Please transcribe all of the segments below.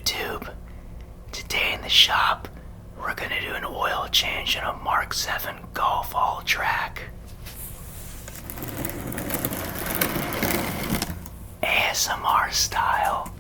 YouTube. Today in the shop, we're gonna do an oil change on a Mk7 Golf Alltrack. ASMR style.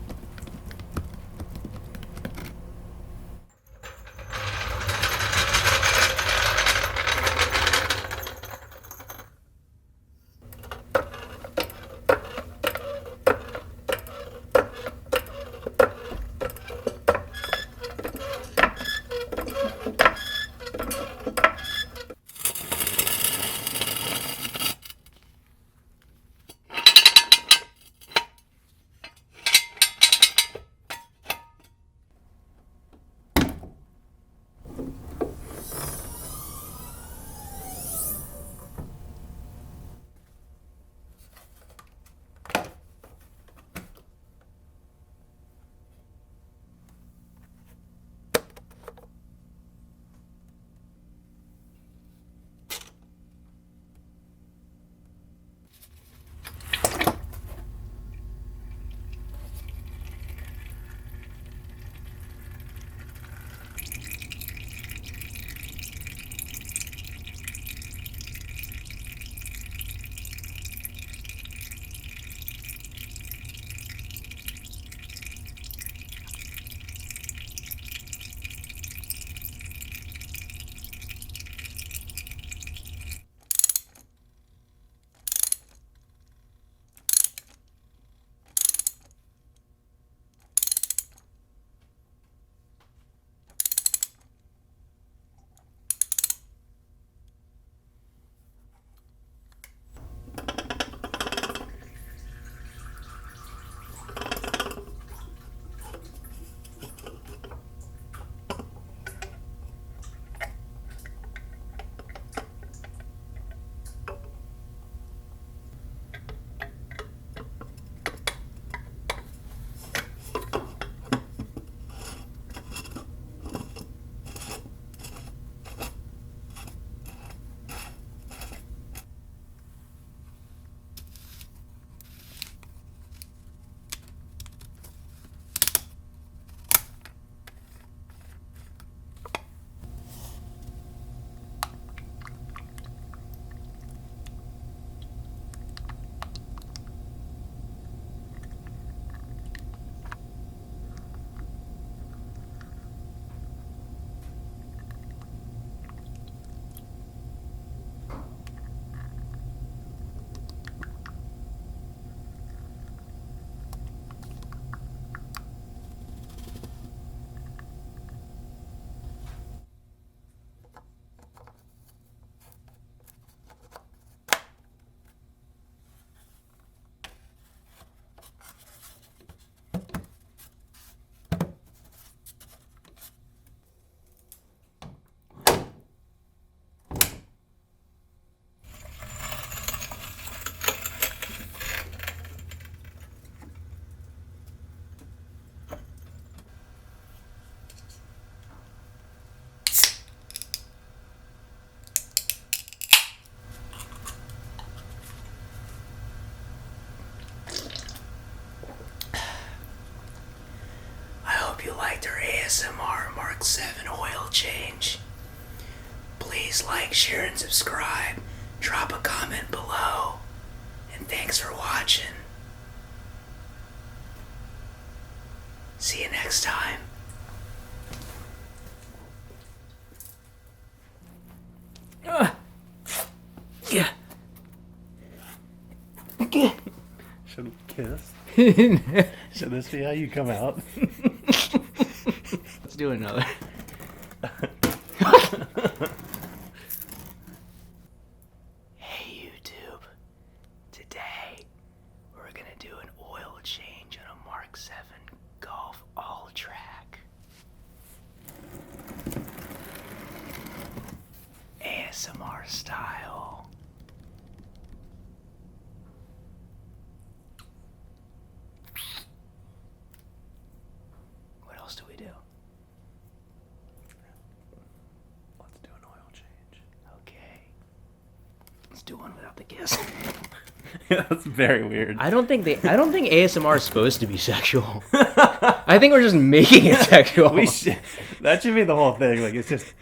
You liked our ASMR Mk7 oil change. Please like, share, and subscribe. Drop a comment below. And thanks for watching. See you next time. Yeah. Should we kiss? Should this be how you come out? Let's do another. Hey YouTube. Today we're gonna do an oil change on a Mk7 Golf Alltrack. ASMR style. What else do we do? Let's do an oil change. Okay. Let's do one without the kiss. That's very weird. I don't think ASMR is supposed to be sexual. I think we're just making it sexual. That should be the whole thing. Like, it's just